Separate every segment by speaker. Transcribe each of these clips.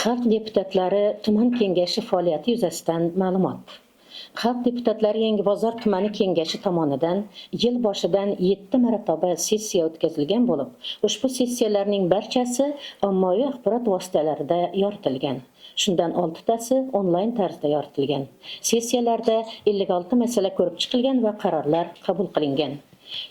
Speaker 1: Xalq deputatlari tuman kengashi faoliyati yuzasidan ma'lumot. Xalq deputatlari Yangibozor tumani kengashi tomonidan yil boshidan 7 marotaba sessiya o'tkazilgan bo'lib, ushbu sessiyalarning barchasi ommaviy axborot vositalarida yoritilgan. Shundan 6 tasi onlayn tarzda yoritilgan. Sessiyalarda 56 masala ko'rib chiqilgan va qarorlar qabul qilingan.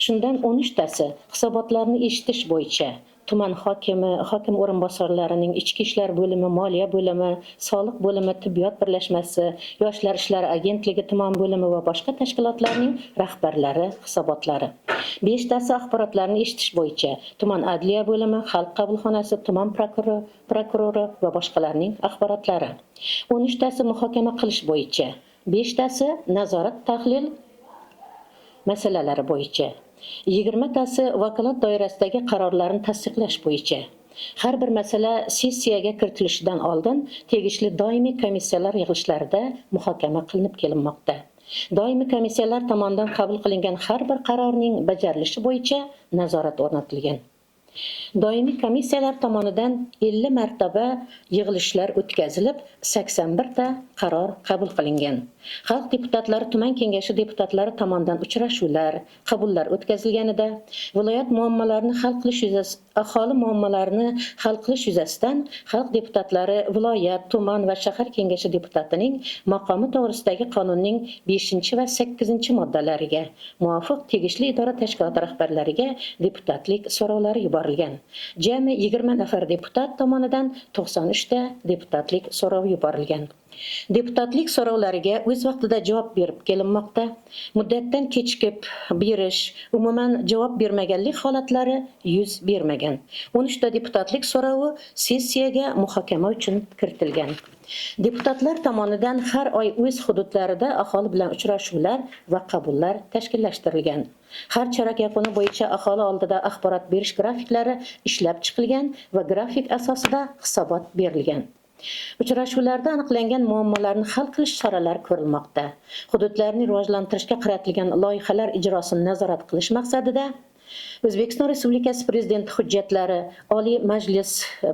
Speaker 1: Shundan 13 tasi hisobotlarni eshitish bo'yicha tuman hokimi, hokim o'rinbosarlarining ichki ishlar bo'limi, moliya bo'limi, soliq bo'limi, tibbiyot birlashmasi, yoshlar ishlari agentligi tuman bo'limi va boshqa tashkilotlarning rahbarlari hisobotlari. 5 tasi axborotlarni eshitish bo'yicha tuman adliya bo'limi, xalq qabulxonasi, tuman prokurori va boshqalarning axborotlari. 13 tasi muhokama qilish bo'yicha, 5 tasi nazorat tahlil masalalari bo'yicha, 20 tasi vakolat doirasidagi qarorlarni tasdiqlash bo'yicha. Har bir masala sessiyaga kiritilishidan oldin tegishli doimiy komissiyalar yig'ilishlarida muhokama qilinib kelinmoqda. Doimiy komissiyalar tomonidan qabul qilingan har bir qarorning bajarilishi bo'yicha nazorat o'rnatilgan. Doimiy komissiyalar tomonidan 50 martaba yig'ilishlar o'tkazilib, 81 ta qaror qabul qilingan. Xalq deputatlari tuman kengashi deputatlari tomonidan uchrashuvlar, qabullar o'tkazilganida viloyat muammolarini hal qilish yuzasidan, aholi muammolarini hal qilish yuzasidan xalq deputatlari viloyat, tuman va shahar kengashi deputatining maqomi to'g'risidagi qonunning 5 va 8 moddalariga muvofiq tegishli idora tashkilot rahbarlariga deputatlik so'rovlari yuborilgan. Jami 20 nafar deputat tomonidan 93 ta deputatlik so'rovi yuborilgan. Deputatlik so'rovlariga o'z vaqtida javob berib kelinmoqda. Muddatdan kechikib berish, umuman javob bermaganlik holatlari yuz bermagan. 13 ta deputatlik so'rovi sessiyaga muhokama uchun kiritilgan. Deputatlar tomonidan har oy o'z hududlarida aholi bilan uchrashuvlar va qabullar tashkillashtirilgan. Har chorak yakuni bo'yicha aholi oldida axborot berish grafiklari ishlab chiqilgan va grafik asosida hisobot berilgan. Uchrashuvlarda aniqlangan muammolarni hal qilish choralari ko'rilmoqda. Hududlarni rivojlantirishga qaratilgan loyihalar ijrosini nazorat qilish maqsadida O'zbekiston Respublikasi Prezidenti hujjatlari, Oliy Majlis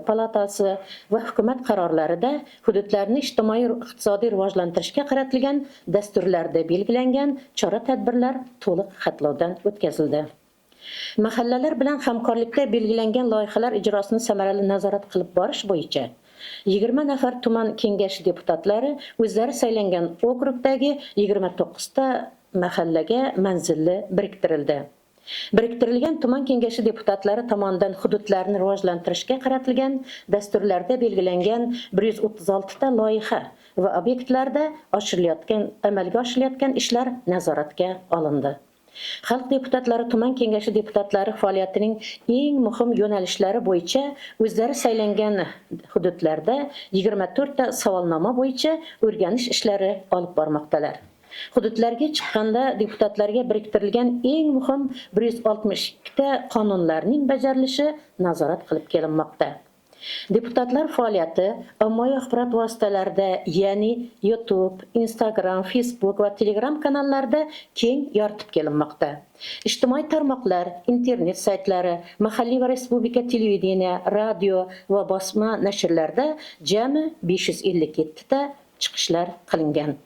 Speaker 1: palatasi va hukumat qarorlarida hududlarni ijtimoiy-iqtisodiy rivojlantirishga qaratilgan dasturlarda belgilangan chora-tadbirlar to'liq xatlovdan o'tkazildi. Mahallalar bilan hamkorlikda belgilangan loyihalar ijrosini samarali nazorat qilib borish bo'yicha 20 nafar tuman kengashi deputatlari o'zlari saylangan okrugdagi 29 ta mahallaga manzilli biriktirildi. Biriktirilgan tuman kengashi deputatlari tomonidan hududlarni rivojlantirishga qaratilgan dasturlarda belgilangan 136 ta loyiha va obyektlarda amalga oshirilayotgan ishlar nazoratga olindi. Xalq deputatlari tuman kengashi deputatlari faoliyatining eng muhim yo'nalishlari bo'yicha o'zlari saylangan hududlarda 24 ta savolnoma bo'yicha o'rganish ishlari olib bormoqdalar. Hududlarga chiqqanda deputatlarga biriktirilgan eng muhim 162 ta qonunlarning bajarilishi nazorat qilib kelinmoqda. Deputatlar faoliyati ommaviy axborot vositalarida, ya'ni YouTube, Instagram, Facebook va Telegram kanallarida keng yoritib kelinmoqda. Ijtimoiy tarmoqlar, internet saytlari, mahalliy va respublika televideniya, radio va bosma nashrlarda jami 557 ta chiqishlar qilingan.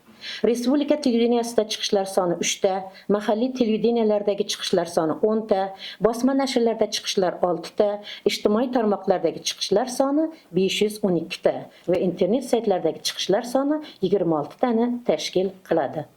Speaker 1: Respublika televideniyasida chiqishlar soni 3 ta, mahalliy televideniyalardagi chiqishlar soni 10 ta, bosma nashrlarda chiqishlar 6 ta, ijtimoiy tarmoqlardagi chiqishlar soni 512 ta va internet saytlaridagi chiqishlar soni 26 tani tashkil qiladi.